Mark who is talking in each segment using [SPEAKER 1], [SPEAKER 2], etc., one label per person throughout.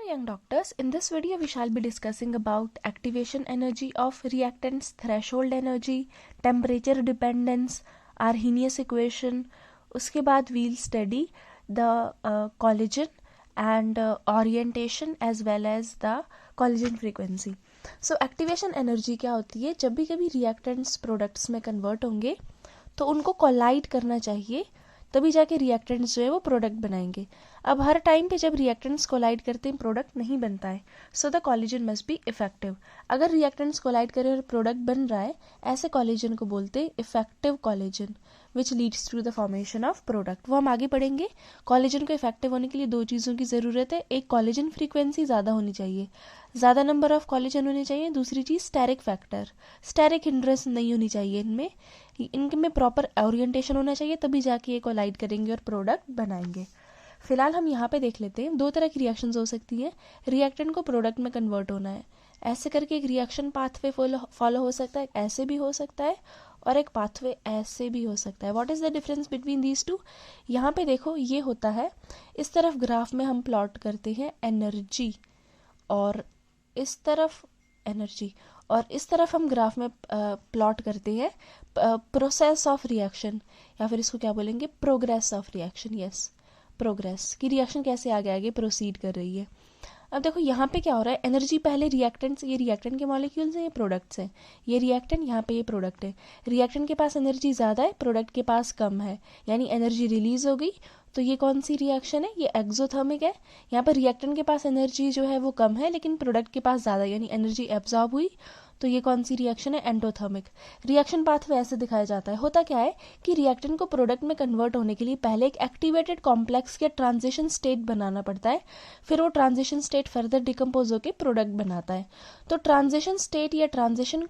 [SPEAKER 1] young doctors. In this video we shall be discussing about activation energy of reactants, threshold energy, temperature dependence, Arrhenius equation. उसके बाद we'll study the collagen and orientation as well as the collagen frequency. So activation energy क्या होती है? जब भी कभी reactants products में convert होंगे तो उनको collide करना चाहिए, तभी जाके रिएक्टेंट्स जो है वो प्रोडक्ट बनाएंगे. अब हर टाइम पे जब रिएक्टेंट्स कोलाइड करते हैं प्रोडक्ट नहीं बनता है, so the collision must be effective. अगर रिएक्टेंट्स कोलाइड करे और प्रोडक्ट बन रहा है, ऐसे कॉलिजन को बोलते हैं effective collision which leads to the formation of product. वो हम आगे पढ़ेंगे. कॉलिजन को इफेक्टिव होने के लिए दो चीज़ों की ज़रूरत है. एक, कॉलिजन फ्रीक्वेंसी ज़्यादा होनी चाहिए, ज़्यादा नंबर ऑफ कॉलिजन होने चाहिए. दूसरी चीज़ स्टेरिक फैक्टर, स्टेरिक हिंड्रेंस नहीं होनी चाहिए इनमें प्रॉपर ओरिएंटेशन होना चाहिए, तभी जाके ये कोलाइड करेंगे और प्रोडक्ट बनाएंगे. फिलहाल हम यहाँ पे देख लेते हैं. दो तरह की रिएक्शंस हो सकती हैं. रिएक्टेंट को प्रोडक्ट में कन्वर्ट होना है, ऐसे करके एक रिएक्शन पाथवे फॉलो हो सकता है, ऐसे भी हो सकता है, और एक पाथवे ऐसे भी हो सकता है. What is the difference between these two? यहाँ पे देखो, ये होता है, इस तरफ ग्राफ में हम प्लॉट करते हैं एनर्जी, और इस तरफ एनर्जी, और इस तरफ हम ग्राफ में प्लॉट करते हैं प्रोसेस ऑफ रिएक्शन, या फिर इसको क्या बोलेंगे, progress of reaction. Yes, progress की रिएक्शन कैसे आगे आगे प्रोसीड कर रही है. अब देखो यहाँ पे क्या हो रहा है, एनर्जी पहले रिएक्टेंट्स, ये रिएक्टेंट के मॉलिक्यूल्स हैं, ये प्रोडक्ट्स हैं. ये रिएक्टेंट, यहाँ पे ये प्रोडक्ट है. रिएक्टेंट के पास एनर्जी ज़्यादा है, प्रोडक्ट के पास कम है, यानी एनर्जी रिलीज हो गई. तो ये कौन सी रिएक्शन है? ये एक्सोथर्मिक है. यहाँ पर रिएक्टेंट के पास एनर्जी जो है वो कम है, लेकिन प्रोडक्ट के पास ज़्यादा, यानी एनर्जी एब्जॉर्ब हुई. तो ये कौन सी रिएक्शन है? एंडोथर्मिक. रिएक्शन पाथवे ऐसे दिखाया जाता है. होता क्या है कि रिएक्टेंट को प्रोडक्ट में कन्वर्ट होने के लिए पहले एक एक्टिवेटेड कॉम्प्लेक्स या ट्रांजिशन स्टेट बनाना पड़ता है, फिर वो ट्रांजिशन स्टेट फर्दर डिकम्पोज होकर प्रोडक्ट बनाता है. तो ट्रांजिशन स्टेट या ट्रांजिशन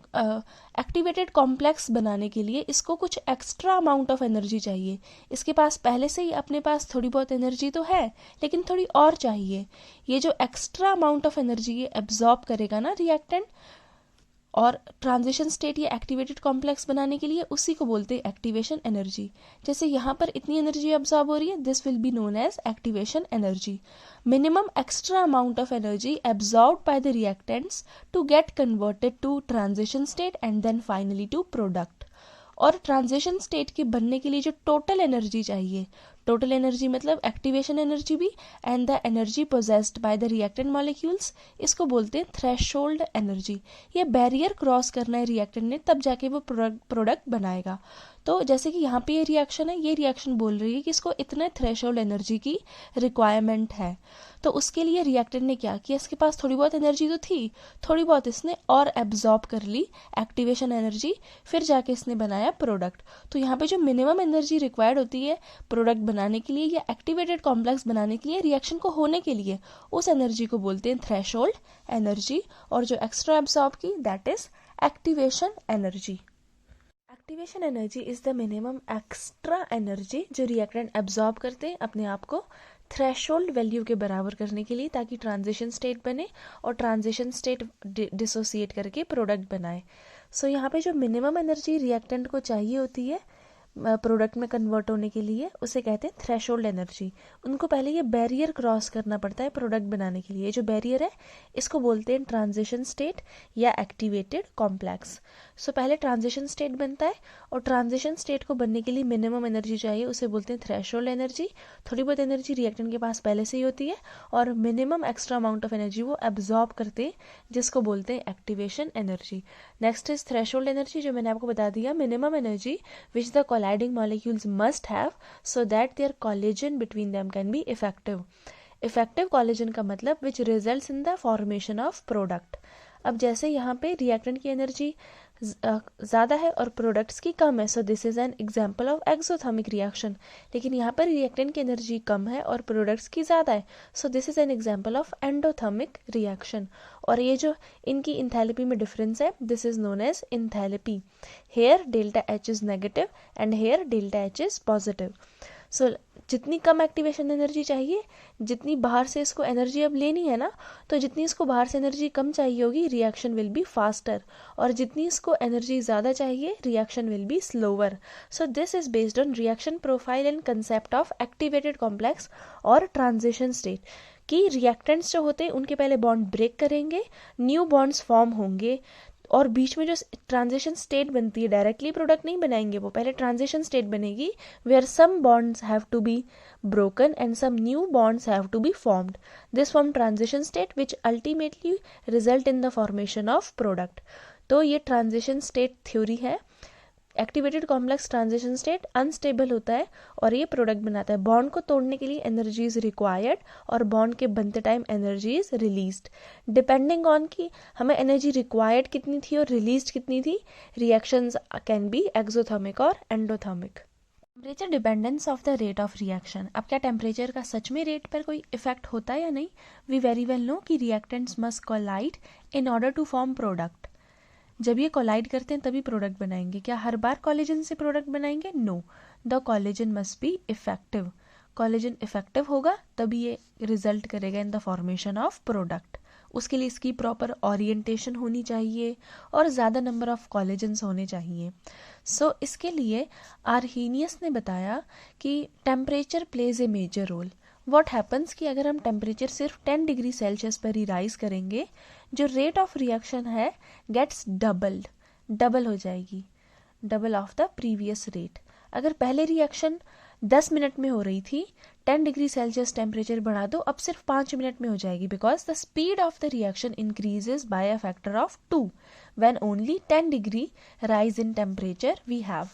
[SPEAKER 1] एक्टिवेटेड कॉम्प्लेक्स बनाने के लिए इसको कुछ एक्स्ट्रा अमाउंट ऑफ एनर्जी चाहिए. इसके पास पहले से ही अपने पास थोड़ी बहुत एनर्जी तो है, लेकिन थोड़ी और चाहिए. ये जो एक्स्ट्रा अमाउंट ऑफ एनर्जी ये एब्जॉर्ब करेगा ना रिएक्टेंट, और ट्रांजिशन स्टेट या एक्टिवेटेड कॉम्प्लेक्स बनाने के लिए, उसी को बोलते हैं एक्टिवेशन एनर्जी. जैसे यहाँ पर इतनी एनर्जी अब्सॉर्ब हो रही है, this will be known as activation energy. Minimum extra amount of energy absorbed by the reactants to get converted to transition state and then finally to product. और transition state के बनने के लिए जो total energy चाहिए, total energy मतलब activation energy भी and the energy possessed by the reactant molecules, इसको बोलते हैं थ्रेशोल्ड एनर्जी. ये बैरियर क्रॉस करना है रिएक्टेंट ने, तब जाके वो प्रोडक्ट बनाएगा. तो जैसे कि यहाँ पे ये रिएक्शन है, ये रिएक्शन बोल रही है कि इसको इतने थ्रेशोल्ड एनर्जी की रिक्वायरमेंट है. तो उसके लिए रिएक्टेंट ने क्या किया, इसके पास थोड़ी बहुत एनर्जी तो थी, थोड़ी बहुत इसने और एब्जॉर्ब कर ली एक्टिवेशन एनर्जी, फिर जाके इसने बनाया प्रोडक्ट. तो यहाँ पे जो मिनिमम एनर्जी रिक्वायर्ड होती है प्रोडक्ट बनाने के लिए या एक्टिवेटेड कॉम्प्लेक्स बनाने के लिए, रिएक्शन को होने के लिए, उस एनर्जी को बोलते हैं थ्रेशोल्ड एनर्जी. और जो एक्स्ट्रा एब्जॉर्ब की, that is activation energy. Activation energy is the minimum extra energy जो रिएक्टेंट एब्जॉर्ब करते हैं अपने आप को थ्रेशोल्ड वैल्यू के बराबर करने के लिए, ताकि ट्रांजिशन स्टेट बने और ट्रांजिशन स्टेट डिसोसिएट करके प्रोडक्ट बनाए. सो यहाँ पे जो मिनिमम एनर्जी रिएक्टेंट को चाहिए होती है प्रोडक्ट में कन्वर्ट होने के लिए, उसे कहते हैं थ्रेशोल्ड एनर्जी. उनको पहले ये बैरियर क्रॉस करना पड़ता है प्रोडक्ट बनाने के लिए. ये जो बैरियर है, इसको बोलते हैं ट्रांजिशन स्टेट या एक्टिवेटेड कॉम्प्लेक्स. सो पहले ट्रांजिशन स्टेट बनता है, और ट्रांजिशन स्टेट को बनने के लिए मिनिमम एनर्जी चाहिए, उसे बोलते हैं थ्रेशोल्ड एनर्जी. थोड़ी बहुत एनर्जी रिएक्टेंट के पास पहले से ही होती है, और minimum extra amount of energy वो एब्जॉर्ब करते हैं, जिसको बोलते हैं activation energy. Next is threshold energy, जो मैंने आपको बता दिया, minimum energy which the colliding molecules must have so that their collision between them can be effective. Effective collision का मतलब which results in the formation of product. अब जैसे यहाँ पे रिएक्टेंट की एनर्जी ज़्यादा है और प्रोडक्ट्स की कम है, so this is an example of exothermic reaction. लेकिन यहाँ पर रिएक्टेंट की एनर्जी कम है और प्रोडक्ट्स की ज़्यादा है, so this is an example of endothermic reaction. और ये जो इनकी इंथैल्पी में डिफरेंस है, this is known as enthalpy. Here delta H is negative and here delta H is positive. So जितनी कम एक्टिवेशन एनर्जी चाहिए, जितनी बाहर से इसको एनर्जी अब लेनी है ना, तो जितनी इसको बाहर से एनर्जी कम चाहिए होगी, रिएक्शन विल बी फास्टर. और जितनी इसको एनर्जी ज़्यादा चाहिए, reaction will be slower. So this is based on reaction profile and concept of activated complex और ट्रांजिशन स्टेट. कि रिएक्टेंट्स जो होते हैं उनके पहले बॉन्ड ब्रेक करेंगे, न्यू बॉन्ड्स फॉर्म होंगे, और बीच में जो ट्रांजिशन स्टेट बनती है, डायरेक्टली प्रोडक्ट नहीं बनाएंगे, वो पहले ट्रांजिशन स्टेट बनेगी where some bonds have to be broken and some new bonds have to be formed. This form transition state which ultimately result in the formation of product. तो ये transition state theory है. Activated complex transition state unstable होता है और ये product बनाता है. Bond को तोड़ने के लिए एनर्जी इज रिक्वायर्ड और बॉन्ड के बनते time energy is released. Depending on कि हमें एनर्जी रिक्वायर्ड कितनी थी और रिलीज्ड कितनी थी, रिएक्शंस कैन बी एक्सोथर्मिक और endothermic. Temperature dependence of the rate of reaction. अब क्या टेम्परेचर का सच में रेट पर कोई इफेक्ट होता है या नहीं? वी वेरी वेल नो कि reactants must collide in order to form product. जब ये कोलाइड करते हैं तभी प्रोडक्ट बनाएंगे. क्या हर बार कोलिजन से प्रोडक्ट बनाएंगे? No. The collision must be effective. Collision effective होगा तभी ये रिजल्ट करेगा in the formation of product. उसके लिए इसकी प्रॉपर ओरिएंटेशन होनी चाहिए और ज़्यादा नंबर ऑफ कोलिजन्स होने चाहिए. सो इसके लिए आर्हीनियस ने बताया कि temperature plays a major role. What happens कि अगर हम टेम्परेचर सिर्फ 10 डिग्री सेल्सियस पर ही राइज करेंगे, जो रेट ऑफ रिएक्शन है गेट्स डबल हो जाएगी, double of the previous rate. अगर पहले रिएक्शन 10 मिनट में हो रही थी, 10 डिग्री सेल्सियस टेम्परेचर बढ़ा दो, अब सिर्फ 5 मिनट में हो जाएगी, because the speed of the reaction increases by a factor of 2 when only 10 degree rise in temperature we have.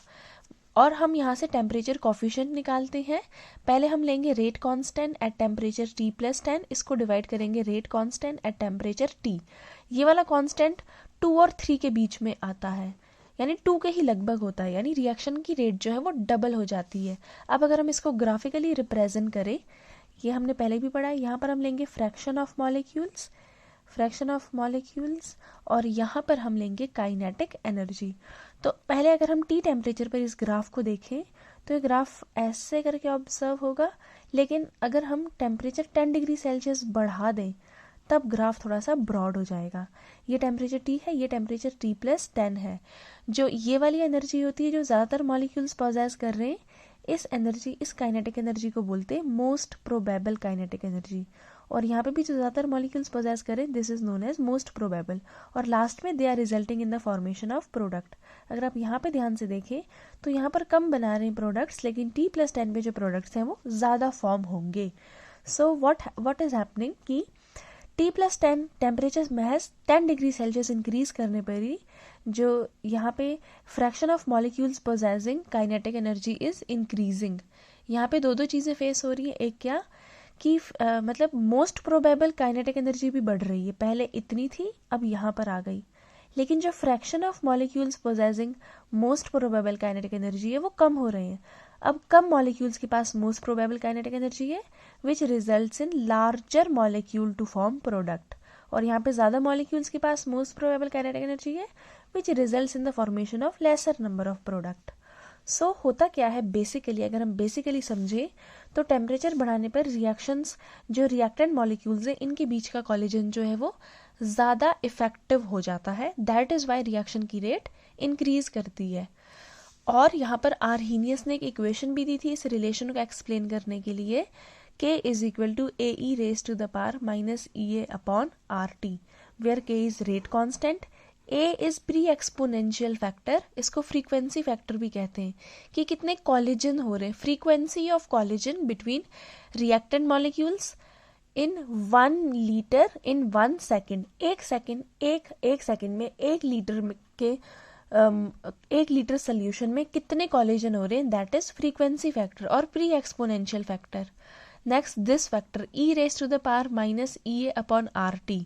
[SPEAKER 1] और हम यहाँ से टेम्परेचर कॉफिशिएंट निकालते हैं. पहले हम लेंगे rate constant at temperature T+10, इसको डिवाइड करेंगे rate constant at temperature T. ये वाला कांस्टेंट 2 और 3 के बीच में आता है, यानी 2 के ही लगभग होता है, यानी रिएक्शन की रेट जो है वो डबल हो जाती है. अब अगर हम इसको ग्राफिकली रिप्रेजेंट करें, ये हमने पहले भी पढ़ा है, यहाँ पर हम लेंगे फ्रैक्शन ऑफ मॉलिक्यूल्स और यहाँ पर हम लेंगे काइनेटिक एनर्जी. तो पहले अगर हम T टेम्परेचर पर इस ग्राफ को देखें तो ये ग्राफ ऐसे करके ऑब्जर्व होगा, लेकिन अगर हम टेम्परेचर 10 डिग्री सेल्सियस बढ़ा दें तब ग्राफ थोड़ा सा ब्रॉड हो जाएगा. ये टेम्परेचर T है, ये टेम्परेचर T+10 है. जो ये वाली एनर्जी होती है जो ज़्यादातर मॉलिक्यूल्स पॉजेस कर रहे हैं, इस काइनेटिक एनर्जी को बोलते हैं मोस्ट प्रोबेबल काइनेटिक एनर्जी. और यहाँ पे भी जो ज़्यादातर मॉलिक्यूल्स पॉजेस करें, this is known as most probable. और लास्ट में they are resulting in the formation of product. अगर आप यहाँ पे ध्यान से देखें तो यहाँ पर कम बना रहे हैं प्रोडक्ट्स, लेकिन T+10 पे जो प्रोडक्ट्स हैं वो ज़्यादा फॉर्म होंगे. सो व्हाट इज हैपनिंग कि T+10 टेम्परेचर महज 10 डिग्री सेल्सियस इंक्रीज करने पर ही जो यहाँ पे fraction of molecules possessing kinetic energy is increasing. यहाँ पे दो चीज़ें फेस हो रही है. एक क्या कि मतलब मोस्ट प्रोबेबल काइनेटिक एनर्जी भी बढ़ रही है. पहले इतनी थी, अब यहाँ पर आ गई. लेकिन जो fraction of molecules possessing most probable kinetic energy है वो कम हो रहे हैं. अब कम मॉलिक्यूल्स के पास मोस्ट प्रोबेबल काइनेटिक एनर्जी है, which results in larger molecule to form product. और यहाँ पे ज़्यादा मॉलिक्यूल्स के पास मोस्ट प्रोबेबल काइनेटिक एनर्जी है, which results in the formation of lesser number of product. So होता क्या है बेसिकली, अगर हम बेसिकली समझें तो टेम्परेचर बढ़ाने पर रिएक्शंस जो रिएक्टेंट मॉलिक्यूल्स हैं इनके बीच का कोलिजन जो है वो ज़्यादा इफेक्टिव हो जाता है. दैट इज़ वाई रिएक्शन की रेट इंक्रीज करती है. और यहाँ पर आर्हीनियस ने एक इक्वेशन भी दी थी इस रिलेशन को एक्सप्लेन करने के लिए, K is equal to AE raised to the power minus EA upon RT, where K is rate constant, A is pre-exponential factor, इसको frequency factor भी कहते हैं, कि कितने कोलिजन हो रहे हैं, frequency of collision between reactant molecules in 1 liter in 1 second. एक सेकेंड में 1 लीटर सोल्यूशन में कितने कोलिजन हो रहे हैं, दैट इज फ्रीक्वेंसी फैक्टर और pre exponential factor. Next this factor E raised to the power minus EA upon RT,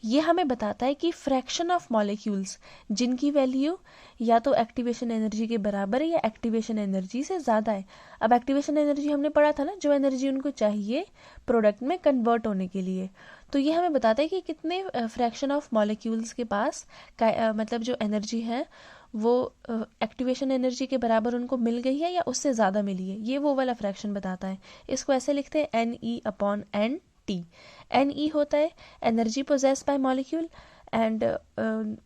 [SPEAKER 1] ये हमें बताता है कि फ्रैक्शन ऑफ मॉलिक्यूल्स जिनकी वैल्यू या तो एक्टिवेशन एनर्जी के बराबर है या एक्टिवेशन एनर्जी से ज़्यादा है. अब एक्टिवेशन एनर्जी हमने पढ़ा था ना, जो एनर्जी उनको चाहिए प्रोडक्ट में कन्वर्ट होने के लिए. तो ये हमें बताता है कि कितने फ्रैक्शन ऑफ मॉलिक्यूल्स के पास मतलब जो एनर्जी है वो एक्टिवेशन एनर्जी के बराबर उनको मिल गई है या उससे ज़्यादा मिली है. ये वो वाला फ्रैक्शन बताता है. इसको ऐसे लिखते हैं NE upon NT. NE होता है energy possessed by molecule, and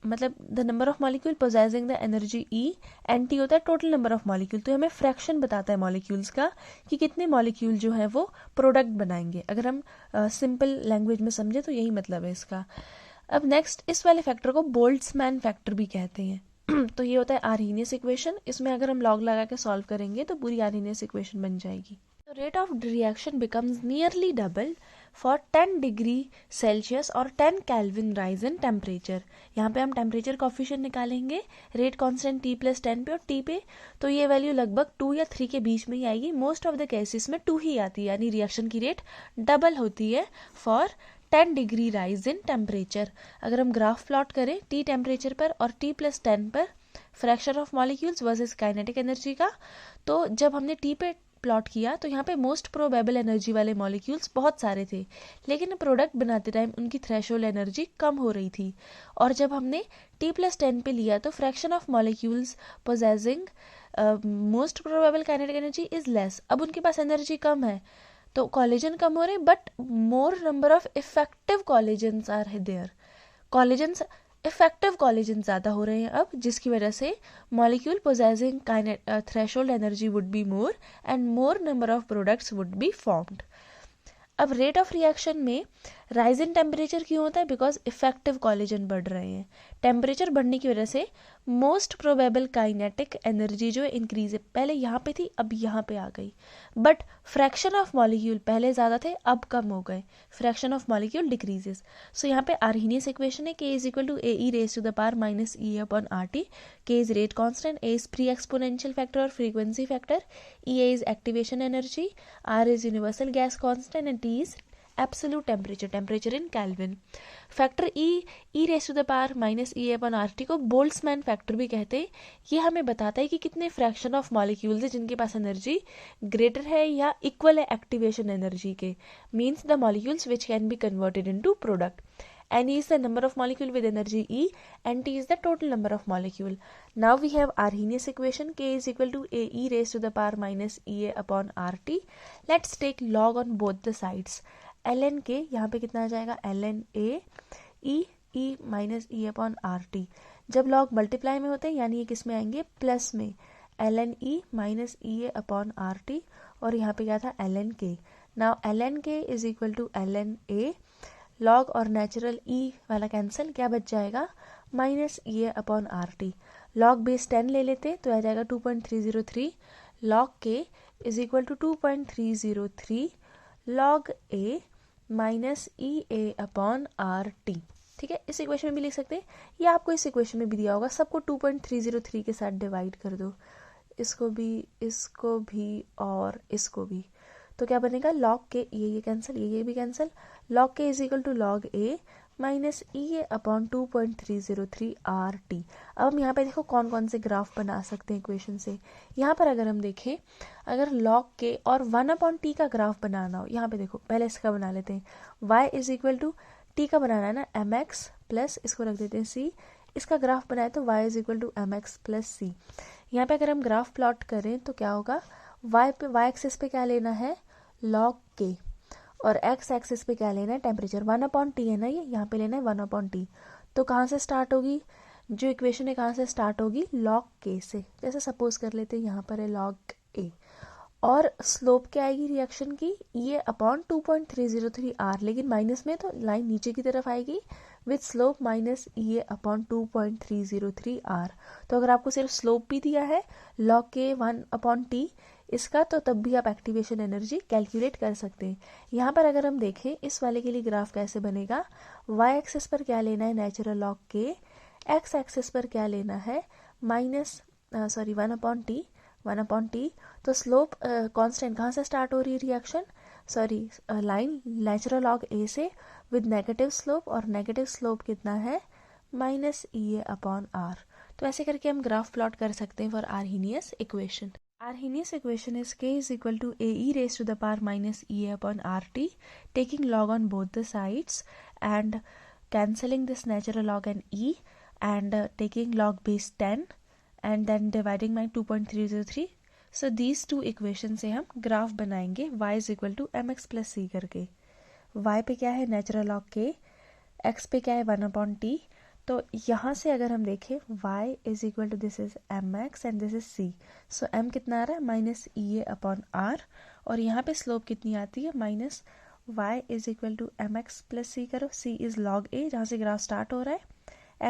[SPEAKER 1] मतलब the number of molecule possessing the energy E and T होता है टोटल नंबर ऑफ मॉलिक्यूल। तो हमें फ्रैक्शन बताता है मॉलिक्यूल्स का कि कितने मॉलिक्यूल जो है वो प्रोडक्ट बनाएंगे। अगर हम सिंपल लैंग्वेज में समझे तो यही मतलब है इसका। अब नेक्स्ट, इस वाले फैक्टर को बोल्ट्जमैन फैक्टर भी कहते हैं। तो ये होता है आर्हेनियस इक्वेशन। इसमें अगर हम लॉग लगा के सॉल्व करेंगे तो पूरी आर्हेनियस इक्वेशन बन जाएगी। तो rate of reaction becomes nearly double for 10 degree Celsius और 10 केल्विन राइज इन टेम्परेचर। यहाँ पे हम टेम्परेचर कॉफिशिएंट निकालेंगे रेट कांस्टेंट T+10 पे और T पे, तो ये वैल्यू लगभग 2 या 3 के बीच में ही आएगी। मोस्ट ऑफ द केसेस में 2 ही आती है, यानी रिएक्शन की रेट डबल होती है for 10 degree rise in temperature. अगर हम ग्राफ प्लॉट करें T टेम्परेचर पर और T+10 पर fraction of molecules versus kinetic energy का, तो जब हमने T पे प्लॉट किया तो यहाँ पे मोस्ट प्रोबेबल एनर्जी वाले मॉलिक्यूल्स बहुत सारे थे, लेकिन प्रोडक्ट बनाते टाइम उनकी थ्रेशोल्ड एनर्जी कम हो रही थी। और जब हमने T+10 पे लिया तो fraction of molecules possessing most probable kinetic energy is less. अब उनके पास एनर्जी कम है तो कॉलेजन कम हो रहे, but more number of effective collisions are there. Collisions effective collision ज़्यादा हो रहे हैं अब, जिसकी वजह से molecule possessing threshold energy would be more and more number of products would be formed. अब रेट ऑफ रिएक्शन में राइज इन टेम्परेचर क्यों होता है? बिकॉज इफेक्टिव कॉलेजन बढ़ रहे हैं। टेम्परेचर बढ़ने की वजह से मोस्ट प्रोबेबल काइनेटिक एनर्जी जो इंक्रीज है, पहले यहाँ पे थी अब यहाँ पे आ गई, बट फ्रैक्शन ऑफ मॉलिक्यूल पहले ज़्यादा थे अब कम हो गए, fraction of molecule decreases. So यहाँ पे आर्हेनियस इक्वेशन है K is equal to AE raise to the power minus E upon RT। K is rate constant, A is pre exponential factor और frequency factor, EA is activation energy, R is universal gas constant and T is absolute temperature in Kelvin। Factor E raise to the power minus E upon RT को Boltzmann factor भी कहते हैं। ये हमें बताता है कि कितने फ्रैक्शन ऑफ मॉलिक्यूल्स है जिनके पास एनर्जी ग्रेटर है या इक्वल है एक्टिवेशन एनर्जी के, means the molecules which can be converted into product. N is the number of molecule with energy E and T is the total number of molecule. Now we have Arrhenius equation K is equal to AE raised to the power minus EA upon RT. Let's take log on both the sides. ln K यहाँ पे कितना आ जाएगा ln A E minus E upon RT। जब log multiply में होते हैं यानी ये किस में आएंगे? प्लस में, ln E minus EA upon RT, और यहाँ पे क्या था? ln K। Now ln K is equal to ln A, log और नेचुरल E वाला कैंसिल, क्या बच जाएगा? Minus EA upon RT। Log base 10 ले लेते तो आ जाएगा 2.303, log K is equal to 2.303 log A minus EA upon RT। ठीक है, इस इक्वेशन में भी लिख सकते हैं, या आपको इस इक्वेशन में भी दिया होगा, सबको 2.303 के साथ डिवाइड कर दो, इसको भी और इसको भी, तो क्या बनेगा? लॉग के ये कैंसिल, ये भी cancel, log K is equal to log A minus EA upon 2.303 RT। अब हम यहाँ पे देखो कौन कौन से ग्राफ बना सकते हैं इक्वेशन से। यहाँ पर अगर हम देखें, अगर लॉग के और 1/T का ग्राफ बनाना हो, यहाँ पे देखो पहले इसका बना लेते हैं, y is equal to T का बनाना है ना mx प्लस, इसको रख देते हैं c, इसका ग्राफ बनाए तो y is equal to mx plus c। यहाँ पे अगर हम ग्राफ प्लॉट करें तो क्या होगा? y एक्सिस पे क्या लेना है? लॉग के, और x एक्सिस पे क्या लेना है? टेम्परेचर। 1/T है ना ये, यहाँ पे लेना है 1/T। तो कहाँ से स्टार्ट होगी जो इक्वेशन है, कहाँ से स्टार्ट होगी? लॉग के से। जैसे सपोज कर लेते हैं यहाँ पर है लॉग ए, और स्लोप क्या आएगी रिएक्शन की? ये अपॉन 2.303 R, लेकिन माइनस में तो लाइन नीचे की तरफ आएगी, विथ स्लोप माइनस ये अपॉन 2.303 R। तो अगर आपको सिर्फ स्लोप भी दिया है लॉग के 1/T इसका, तो तब भी आप एक्टिवेशन एनर्जी कैलकुलेट कर सकते हैं। यहाँ पर अगर हम देखें इस वाले के लिए ग्राफ कैसे बनेगा, y एक्सिस पर क्या लेना है? नेचुरल लॉग के, x एक्सिस पर क्या लेना है? Minus 1/T। तो स्लोप कांस्टेंट, कहाँ से स्टार्ट हो रही है रिएक्शन? लाइन नेचुरल लॉग ए से विद नेगेटिव स्लोप, और नेगेटिव स्लोप कितना है? Minus EA upon R। तो ऐसे करके हम ग्राफ प्लॉट कर सकते हैं for Arrhenius equation. Arrhenius equation is K is equal to AE raised to the power minus EA upon RT, taking log on both the sides and cancelling this natural log and E, and taking log base 10 and then dividing by 2.303. So these two equations से हम graph बनाएंगे y is equal to mx plus c करके। y पे क्या है? Natural log k, x पे क्या है? 1/T, तो यहाँ से अगर हम देखें y is equal to this is mx and this is c, so m कितना आ रहा है माइनस EA/r, और यहाँ पे स्लोप कितनी आती है minus y is equal to mx plus c करो, c इज log a जहाँ से ग्राफ स्टार्ट हो रहा है,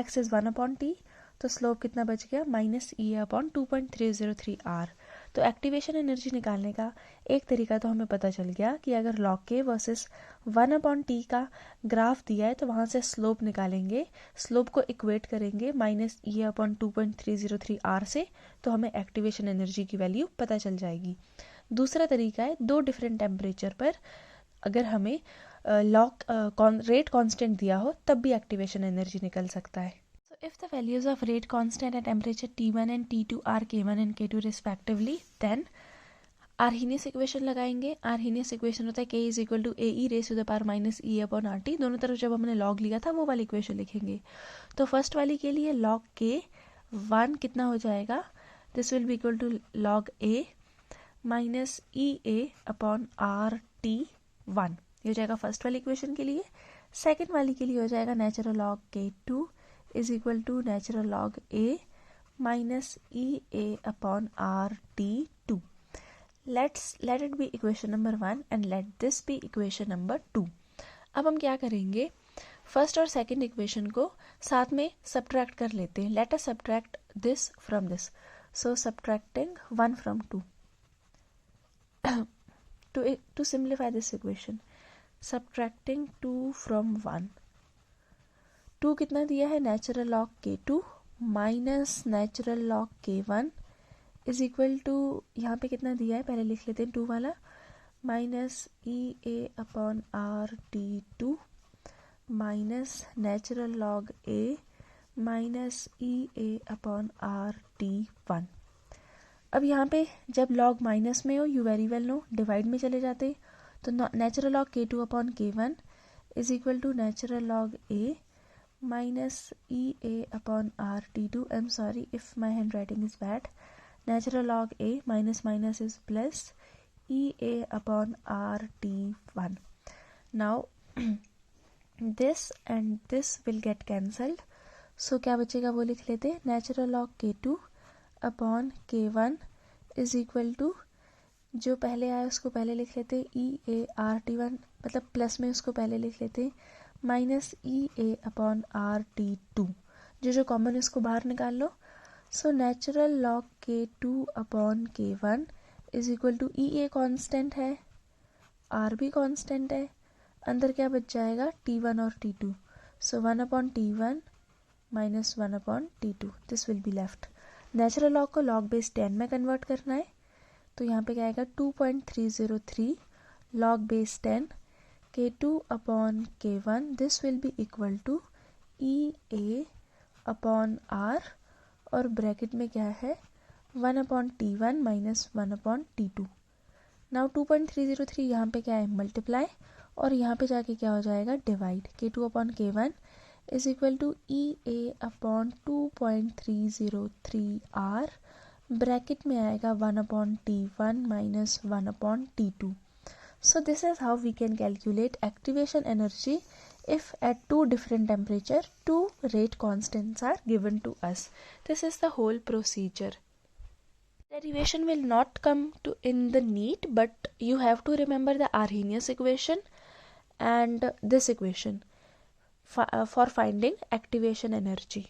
[SPEAKER 1] x इज 1/t, तो स्लोप कितना बच गया माइनस EA/2.303r। तो एक्टिवेशन एनर्जी निकालने का एक तरीका तो हमें पता चल गया कि अगर log k वर्सेस 1/t का ग्राफ दिया है तो वहाँ से स्लोप निकालेंगे, स्लोप को इक्वेट करेंगे माइनस EA/2.303r से, तो हमें एक्टिवेशन एनर्जी की वैल्यू पता चल जाएगी। दूसरा तरीका है, दो डिफरेंट टेम्परेचर पर अगर हमें रेट कांस्टेंट दिया हो तब भी एक्टिवेशन एनर्जी निकल सकता है। If the values of rate constant at temperature T1 and T2 are K1 and K2 respectively, then Arrhenius equation लगाएंगे। Arrhenius equation होता है K is equal to AE raised to the power minus E/RT। दोनों तरफ जब हमने log लिया था वो वाली इक्वेशन लिखेंगे। तो फर्स्ट वाली के लिए log K 1 कितना हो जाएगा, this will be equal to log A minus EA/RT 1, ये हो जाएगा फर्स्ट वाली इक्वेशन के लिए। सेकेंड वाली के लिए हो जाएगा natural log K2 is equal to natural log A minus EA/RT2. Let it be equation number 1 and let this be equation number 2. अब हम क्या करेंगे, फर्स्ट और सेकंड इक्वेशन को साथ में सब्ट्रैक्ट कर लेते हैं। Let us subtract this from this, so subtracting 1 from 2 to simplify this equation, subtracting 2 from 1, 2 कितना दिया है natural log K2 minus natural log K1 is equal to, यहाँ पे कितना दिया है पहले लिख लेते हैं 2 वाला, minus EA/RT2 minus natural log A minus EA/RT1। अब यहाँ पे जब लॉग माइनस में हो, you very well know, divide में चले जाते, तो natural log K2/K1 is equal to natural log A minus EA/RT2. I'm sorry if my handwriting is bad. Natural log A minus minus is plus EA/RT1. Now this and this will get cancelled. So क्या बचेगा वो लिख लेते, natural log K2/K1 is equal to, जो पहले आया उसको पहले लिख लेते EA/RT1, मतलब प्लस में उसको पहले लिख लेते माइनस EA/RT2, जो कॉमन उसको बाहर निकाल लो। So natural log K2/K1 is equal to EA constant है, R भी कांस्टेंट है, अंदर क्या बच जाएगा T1 और T2, so 1/T1 minus 1/T2, this will be left. Natural log को लॉग बेस 10 में कन्वर्ट करना है, तो यहाँ पे क्या आएगा 2.303 log base 10 K2/K1, this will be equal to EA/R, और ब्रैकेट में क्या है 1/T1 माइनस 1/T2। नाउ 2.303 यहाँ पे क्या है मल्टीप्लाई, और यहाँ पे जाके क्या हो जाएगा divide, K2/K1 is equal to EA/2.303R, bracket में आएगा 1/T1 minus 1/T2। So this is how we can calculate activation energy if at two different temperature, two rate constants are given to us. This is the whole procedure. Derivation will not come to in the NEET, but you have to remember the Arrhenius equation and this equation for finding activation energy.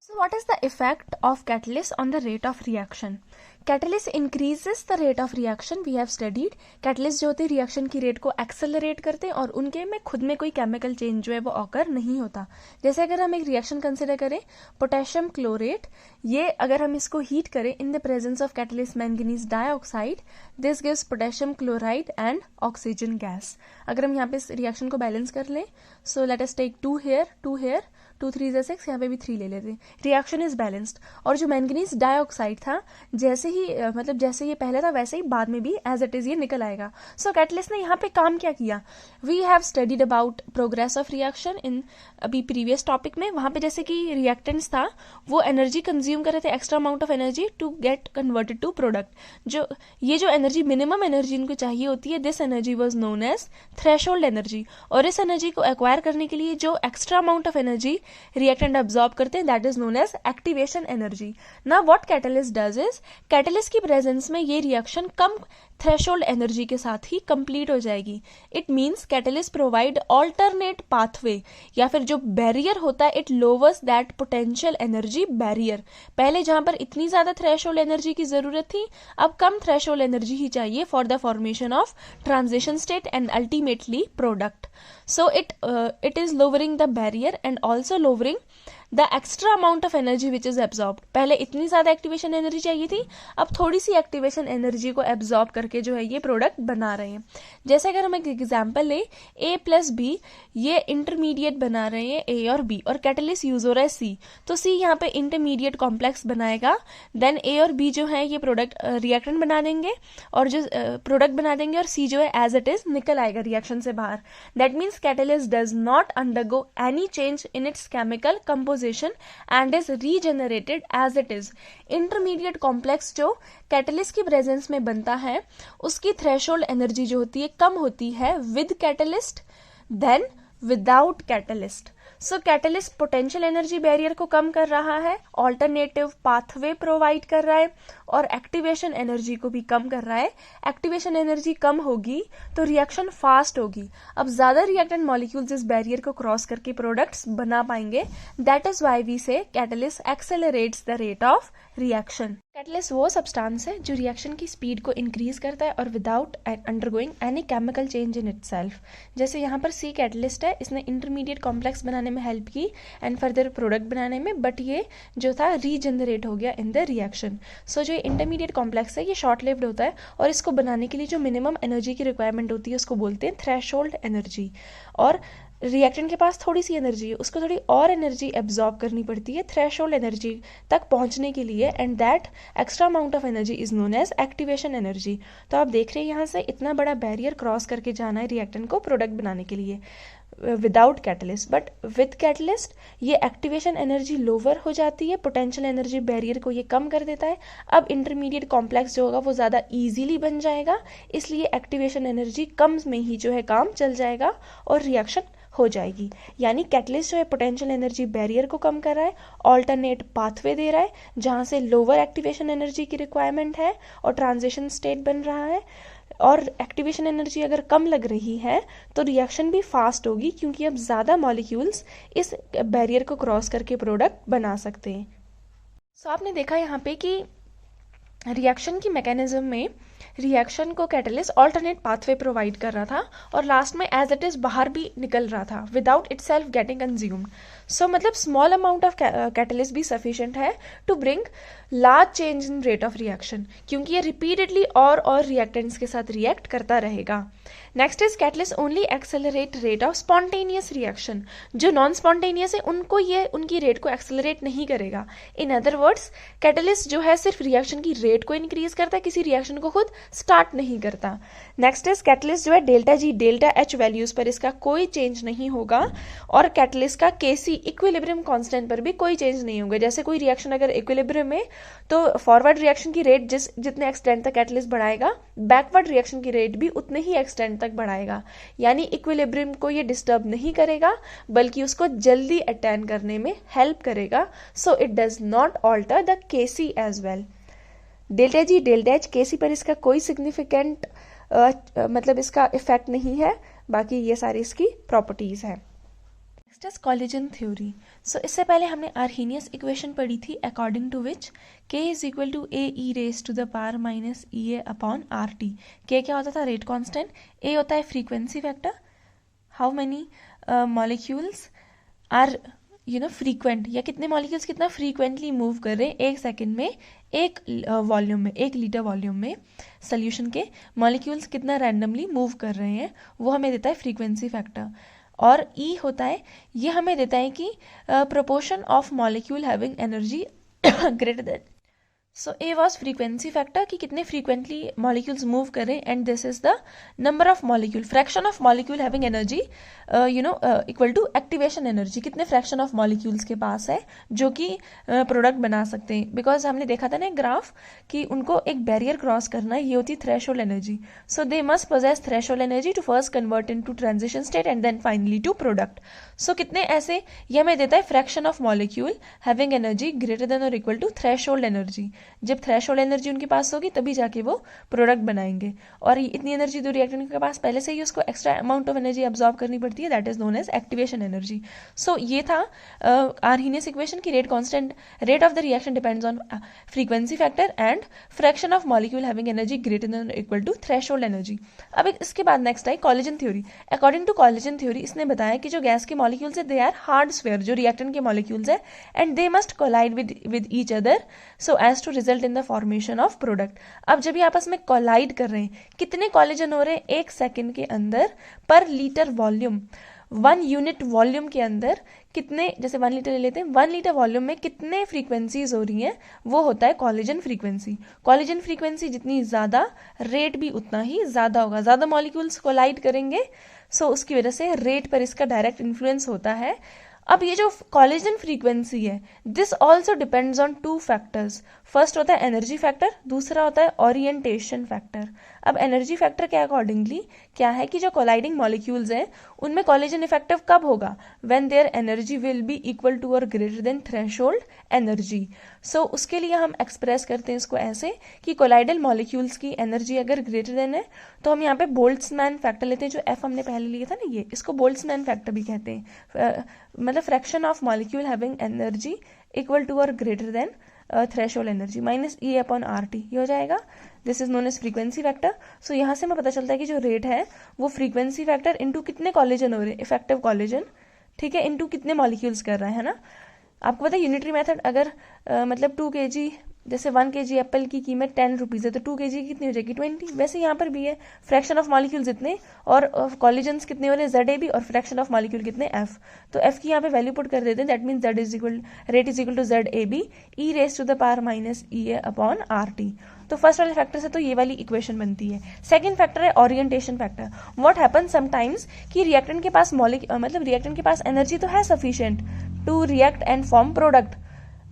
[SPEAKER 1] So what is the effect of catalyst on the rate of reaction? Catalyst increases the rate of reaction, we have studied. Catalyst जो होते हैं reaction की rate को accelerate करते हैं और उनके में खुद में कोई केमिकल चेंज जो है वो ऑकर नहीं होता। जैसे अगर हम एक रिएक्शन कंसिडर करें पोटेशियम क्लोरेट, ये अगर हम इसको हीट करें in the presence of catalyst manganese dioxide, this gives potassium chloride and oxygen gas. अगर हम यहाँ पे इस रिएक्शन को बैलेंस कर लें, so let us take 2 here 2 3 6, यहाँ पे भी 3 ले लेते हैं, रिएक्शन इज बैलेंस्ड। और जो मैंगनीज डाइऑक्साइड था, जैसे ही मतलब जैसे ये पहले था वैसे ही बाद में भी एज इट इज ये निकल आएगा. सो कैटलिस्ट ने यहाँ पे काम क्या किया? We have studied about progress of reaction in अभी प्रीवियस टॉपिक में. वहाँ पे जैसे कि रिएक्टेंट्स था वो एनर्जी कंज्यूम कर रहे थे, extra amount of energy to get converted to product. जो एनर्जी मिनिमम एनर्जी इनको चाहिए होती है, this energy was known as threshold energy. और इस एनर्जी को एक्वायर करने के लिए जो extra amount of energy reactant absorb करते हैं that is known as activation energy. Now what catalyst does is, catalyst की प्रेजेंस में ये रिएक्शन कम थ्रेशोल्ड एनर्जी के साथ ही कंप्लीट हो जाएगी. It means catalyst provide alternate pathway, या फिर जो बैरियर होता है it louvers that potential energy barrier. पहले जहां पर इतनी ज्यादा थ्रेशोल्ड एनर्जी की जरूरत थी, अब कम थ्रेशोल्ड एनर्जी ही चाहिए for the formation of transition state and ultimately product. So it is lowering the barrier and also lowering the extra amount of energy which is absorbed. पहले इतनी ज्यादा एक्टिवेशन एनर्जी चाहिए थी, अब थोड़ी सी एक्टिवेशन एनर्जी को absorb करके जो है ये प्रोडक्ट बना रहे हैं. जैसे अगर हम एक एग्जांपल ले, A प्लस बी, ये इंटरमीडिएट बना रहे हैं A और B, और कैटलिस्ट यूज हो रहा है C. तो C यहाँ पे इंटरमीडिएट कॉम्प्लेक्स बनाएगा, देन A और B जो है ये प्रोडक्ट रिएक्टेंट बना देंगे, और जो प्रोडक्ट बना देंगे, और C जो है एज इट इज निकल आएगा रिएक्शन से बाहर. That means catalyst does not undergo any change in its chemical composition and is regenerated as it is. Intermediate complex जो कैटलिस्ट की प्रेजेंस में बनता है उसकी थ्रेशोल्ड एनर्जी जो होती है कम होती है with catalyst then without catalyst. So catalyst potential energy barrier को कम कर रहा है, ऑल्टरनेटिव पाथवे प्रोवाइड कर रहा है, और एक्टिवेशन एनर्जी को भी कम कर रहा है. एक्टिवेशन एनर्जी कम होगी तो रिएक्शन फास्ट होगी. अब ज्यादा रिएक्टेंट मॉलिक्यूल्स इस बैरियर को क्रॉस करके प्रोडक्ट्स बना पाएंगे. दैट इज वाई वी से catalyst accelerates the rate of reaction. Catalyst वो सब्सटेंस है जो रिएक्शन की स्पीड को इंक्रीज करता है और without undergoing any chemical change in itself. जैसे यहाँ पर C कैटलिस्ट है, इसने इंटरमीडिएट कॉम्प्लेक्स बनाने में हेल्प की एंड फर्दर प्रोडक्ट बनाने में, बट ये जो था रीजनरेट हो गया इन द रिएक्शन. सो जो इंटरमीडिएट कॉम्प्लेक्स है ये शॉर्ट लिव्ड होता है, और इसको बनाने के लिए जो मिनिमम एनर्जी की रिक्वायरमेंट होती है उसको बोलते हैं थ्रेशोल्ड एनर्जी. और रिएक्टेंट के पास थोड़ी सी एनर्जी है, उसको थोड़ी और एनर्जी एब्जॉर्ब करनी पड़ती है थ्रेशोल्ड एनर्जी तक पहुंचने के लिए, and that extra amount of energy is known as activation energy. तो आप देख रहे हैं यहाँ से इतना बड़ा बैरियर क्रॉस करके जाना है रिएक्टेंट को प्रोडक्ट बनाने के लिए without catalyst. But with catalyst ये एक्टिवेशन एनर्जी लोअर हो जाती है, पोटेंशियल एनर्जी बैरियर को ये कम कर देता है. अब इंटरमीडिएट कॉम्प्लेक्स जो होगा वो ज़्यादा ईजीली बन जाएगा, इसलिए एक्टिवेशन एनर्जी कम में ही जो है काम चल जाएगा और रिएक्शन हो जाएगी. यानी कैटलिस्ट जो है पोटेंशियल एनर्जी बैरियर को कम कर रहा है, ऑल्टरनेट पाथवे दे रहा है जहाँ से लोअर एक्टिवेशन एनर्जी की रिक्वायरमेंट है और ट्रांजिशन स्टेट बन रहा है. और एक्टिवेशन एनर्जी अगर कम लग रही है तो रिएक्शन भी फास्ट होगी, क्योंकि अब ज़्यादा मॉलिक्यूल्स इस बैरियर को क्रॉस करके प्रोडक्ट बना सकते हैं. सो आपने देखा यहाँ पे कि रिएक्शन की मैकेनिज्म में रिएक्शन को कैटलिस्ट ऑल्टरनेट पाथवे प्रोवाइड कर रहा था, और लास्ट में एज इट इज बाहर भी निकल रहा था without itself getting consumed. So मतलब स्मॉल अमाउंट ऑफ कैटलिस्ट भी सफिशिएंट है to bring large change in rate of reaction, क्योंकि ये रिपीटेडली और रिएक्टेंट्स के साथ रिएक्ट करता रहेगा. Next is catalyst only accelerate rate of spontaneous reaction. जो नॉन स्पॉन्टेनियस है उनको ये उनकी रेट को एक्सेलरेट नहीं करेगा. इन अदर वर्ड्स कैटलिस्ट जो है सिर्फ रिएक्शन की रेट को इंक्रीज करता है, किसी रिएक्शन को खुद स्टार्ट नहीं करता. नेक्स्ट इज कैटलिस्ट जो है delta G delta H values पर इसका कोई चेंज नहीं होगा, और कैटलिस्ट का Kc इक्विलिब्रियम कांस्टेंट पर भी कोई चेंज नहीं होगा. जैसे कोई रिएक्शन अगर इक्विलिब्रियम में, तो फॉरवर्ड रिएक्शन की रेट जितने एक्सटेंट तक कैटलिस्ट बढ़ाएगा, बैकवर्ड रिएक्शन की रेट भी उतने ही एक्सटेंट तक बढ़ाएगा. यानी इक्विलिब्रियम को ये डिस्टर्ब नहीं करेगा, बल्कि उसको जल्दी अटेन करने में हेल्प करेगा. So it does not alter the Kc as well. Delta G delta H Kc पर इसका कोई सिग्निफिकेंट मतलब इसका इफेक्ट नहीं है, बाकी ये सारी इसकी प्रॉपर्टीज है. Next is collision theory. So इससे पहले हमने आर्हीनियस इक्वेशन पढ़ी थी, according to which K is equal to AE raise to the power minus EA upon RT. K क्या होता था? Rate constant. A होता है frequency factor, how many molecules are frequent, या कितने मॉलिक्यूल्स कितना फ्रीक्वेंटली मूव कर रहे हैं एक सेकेंड में एक वॉल्यूम में, 1 लीटर वॉल्यूम में सोल्यूशन के मॉलिक्यूल्स कितना रैंडमली मूव कर रहे हैं, वो हमें देता है फ्रीक्वेंसी फैक्टर. और E होता है, ये हमें देता है कि proportion of molecule having energy greater than so a was frequency factor कि कितने फ्रीक्वेंटली मॉलिक्यूल्स मूव करें, and this is the number of molecule, fraction of molecule having energy equal to activation energy, कितने fraction of molecules के पास है जो कि product बना सकते हैं। बिकॉज हमने देखा था ना ग्राफ कि उनको एक बैरियर क्रॉस करना है, ये होती है threshold energy. So they must possess threshold energy to first convert into transition state and then finally to product. So कितने ऐसे, ये हमें देता है fraction of molecule having energy greater than और इक्वल टू थ्रेशोल्ड एनर्जी। जब threshold energy उनके पास होगी तभी जाके वो प्रोडक्ट बनाएंगे, और इतनी एनर्जी तो रिएक्टेंट के पास पहले से ही उसको extra amount of energy absorb करनी पड़ती है, that is known as activation energy. So ये था आर्हीनियस इक्वेशन की rate of the reaction depends on frequency factor and fraction of molecule having energy greater than equal to threshold energy. अब इसके बाद next आई collision theory. According to collision theory इसने बताया कि जो गैस के मॉलिक्यूल्स है दे आर हार्ड स्फीयर, जो रिएक्टेंट के मॉलिक्यूल्स है, and they must collide with each other so as to result in the formation of product. अब जब ये आपस में कोलाइड कर रहे हैं, कितने कॉलिजन हो रहे हैं एक सेकेंड के अंदर पर लीटर वॉल्यूम, 1 यूनिट वॉल्यूम के अंदर कितने, जैसे 1 लीटर ले लेते हैं, 1 लीटर वॉल्यूम में कितने फ्रीक्वेंसीज हो रही हैं, वो होता है कॉलिजन फ्रीक्वेंसी। कॉलिजन फ्रीक्वेंसी जितनी ज्यादा, रेट भी उतना ही ज्यादा होगा, ज्यादा मॉलिक्यूल्स कोलाइड करेंगे, सो उसकी वजह से रेट पर इसका डायरेक्ट इन्फ्लुएंस होता है। अब ये जो कॉलिजन फ्रीक्वेंसी है, this also depends on 2 factors. First होता है एनर्जी फैक्टर, दूसरा होता है ओरिएंटेशन फैक्टर। अब एनर्जी फैक्टर के अकॉर्डिंगली क्या है कि जो कोलाइडिंग मॉलिक्यूल्स हैं उनमें कॉलिजन इफेक्टिव कब होगा, when their energy will be equal to और greater than threshold energy. So उसके लिए हम एक्सप्रेस करते हैं इसको ऐसे कि कोलाइडल मॉलिक्यूल्स की एनर्जी अगर ग्रेटर देन है तो हम यहाँ पे बोल्ट्जमैन फैक्टर लेते हैं, जो एफ हमने पहले लिया था ना, ये इसको बोल्ट्जमैन फैक्टर भी कहते हैं, मतलब fraction of molecule having energy equal to और greater than threshold energy minus E upon R T, ये हो जाएगा। This is known as frequency factor. So यहाँ से हमें पता चलता है कि जो रेट है वो फ्रीक्वेंसी फैक्टर इंटू कितने कॉलिजन हो रहे हैं, इफेक्टिव कॉलिजन, ठीक है, इंटू कितने मॉलिक्यूल्स कर रहा है ना। आपको पता है यूनिटरी मेथड अगर मतलब 2 kg, जैसे 1 kg एप्पल की कीमत 10 रुपीज है तो 2 kg कितनी हो जाएगी 20। वैसे यहाँ पर भी है, फ्रैक्शन ऑफ मॉलिक्यूल्स इतने और कॉलिजन्स कितने हो रहे हैं ZAB, और फ्रैक्शन ऑफ मॉलिक्यूल कितने F, तो F की यहाँ पे वैल्यू पुट कर देते हैं, that mean rate is equal to ZAB e raise to the power minus EA upon RT। तो फर्स्ट वाले फैक्टर से तो ये वाली इक्वेशन बनती है। सेकंड फैक्टर है orientation factor. What happen sometimes कि रिएक्टेंट के पास मतलब रिएक्टेंट के पास एनर्जी तो है sufficient to react and form product,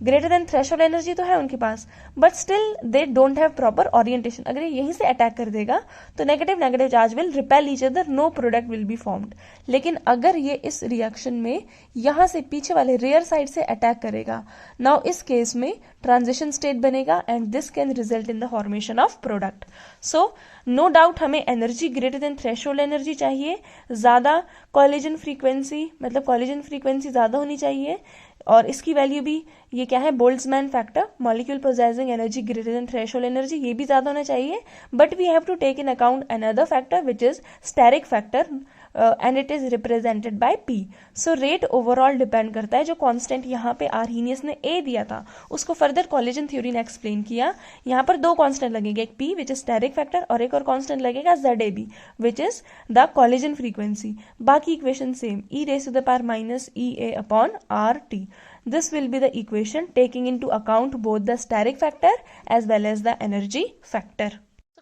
[SPEAKER 1] greater than threshold energy तो है उनके पास, but still they don't have proper orientation. अगर ये यहीं से अटैक कर देगा तो negative charge will repel each other, no product will be formed. लेकिन अगर ये इस रिएक्शन में यहां से पीछे वाले रेयर साइड से अटैक करेगा, नाउ इस केस में ट्रांजिशन स्टेट बनेगा and this can result in the formation of product. So no doubt हमें energy greater than threshold energy चाहिए, ज्यादा कॉलिजन फ्रीक्वेंसी, मतलब कॉलिजन फ्रीक्वेंसी ज्यादा होनी चाहिए, और इसकी वैल्यू भी ये क्या है, Boltzmann factor, molecule possessing energy greater than threshold energy, ये भी ज्यादा होना चाहिए। But we have to take in account another factor which is steric factor and it is represented by P। So rate overall depend करता है, जो constant यहाँ पे आर्हीनियस ने A दिया था उसको फर्दर कॉलिजन थ्योरी ने एक्सप्लेन किया। यहाँ पर 2 कांस्टेंट लगेंगे, एक P which is steric factor और एक और कांस्टेंट लगेगा ZAB which is the collision frequency. बाकी equation same, e raise to the power minus EA upon RT। This will be the equation taking into account both the steric factor as well as the energy factor.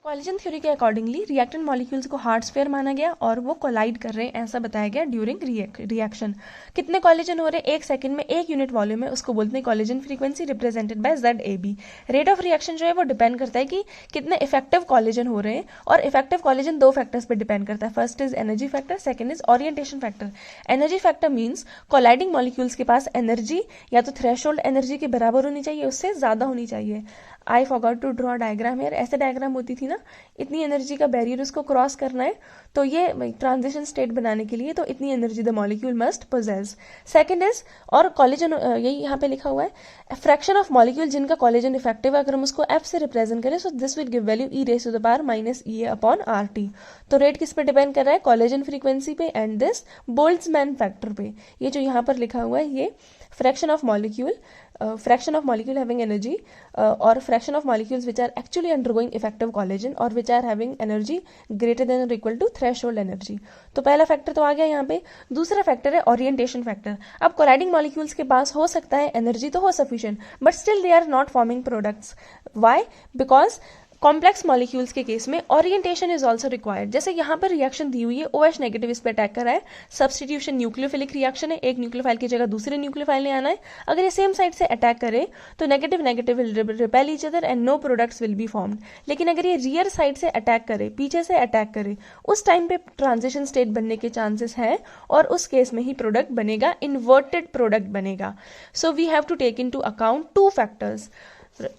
[SPEAKER 1] Collision theory के accordingly reactant molecules को hard sphere माना गया और वो collide कर रहे हैं ऐसा बताया गया ड्यूरिंग रिएक्शन। कितने कॉलिजन हो रहे हैं एक सेकंड में, 1 यूनिट वॉल्यूम में, उसको बोलते हैं collision frequency represented by ZAB। Rate of reaction जो है वो डिपेंड करता है कि कितने इफेक्टिव कॉलिजन हो रहे हैं, और इफेक्टिव कॉलिजन 2 फैक्टर्स पर डिपेंड करता है। First is energy factor, second is orientation factor. Energy factor means colliding molecules के पास एनर्जी या तो थ्रेशोल्ड एनर्जी के बराबर होनी चाहिए, उससे ज्यादा होनी चाहिए। I forgot to draw diagram यार, ऐसे डायग्राम होती थी ना, इतनी एनर्जी का बैरियर उसको क्रॉस करना है तो ये ट्रांजिशन स्टेट बनाने के लिए तो इतनी energy the molecule must possess. Second is, और कॉलिजन यही यहाँ पे लिखा हुआ है, फ्रैक्शन ऑफ मॉलिक्यूल जिनका कॉलिजन इफेक्टिव है, अगर हम उसको F से रिप्रेजेंट करें so this will give value e raise to the power minus EA upon RT। तो रेट किस पे डिपेंड कर रहा है, कॉलिजन फ्रीक्वेंसी पे एंड दिस बोल्ट्जमैन फैक्टर पे। ये जो यहाँ पर लिखा हुआ है ये fraction of molecule having energy और fraction of molecules which are actually undergoing effective collision और which are having energy greater than और इक्वल टू थ्रेशोल्ड एनर्जी। तो पहला फैक्टर तो आ गया यहाँ पे। दूसरा फैक्टर है ओरिएंटेशन फैक्टर। अब कोलाइडिंग मॉलिक्यूल्स के पास हो सकता है एनर्जी तो हो sufficient, but still they are not forming products. Why? Because complex molecules के केस में ओरिएंटेशन इज ऑल्सो रिक्वायर्ड। जैसे यहाँ पर रिएक्शन दी हुई है, OH नेगेटिव इस पर अटैक कर रहा है, सब्सटीट्यूशन न्यूक्लियोफिलिक रिएक्शन है, एक न्यूक्लियोफाइल की जगह दूसरे न्यूक्लियोफाइल ने आना है। अगर ये सेम साइड से अटैक करे तो negative negative will repel each other and no products will be formed. लेकिन अगर ये रियर साइड से अटैक करे, पीछे से अटैक करे, उस टाइम पे ट्रांजिशन स्टेट बनने के चांसेस हैं और उस केस में ही प्रोडक्ट बनेगा, इन्वर्टेड प्रोडक्ट बनेगा। So we have to take into account 2 factors.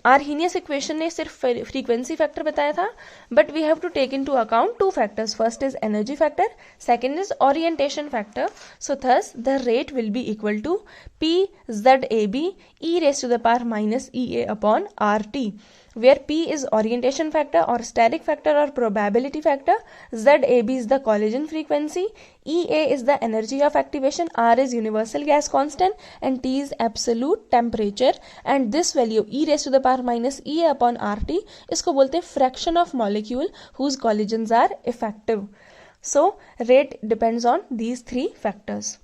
[SPEAKER 1] Arrhenius equation ने सिर्फ फ्रीक्वेंसी फैक्टर बताया था, but we have to take into account 2 factors. First is energy factor, second is orientation factor. So thus the rate will be equal to PZAB e raised to the power minus EA upon RT, where P is orientation factor or steric factor or probability factor, ZAB is the collision frequency, EA is the energy of activation, R is universal gas constant, and T is absolute temperature. And this value e raised to the power minus EA upon RT, इसको बोलते हैं fraction of molecule whose collisions are effective. So rate depends on these 3 factors.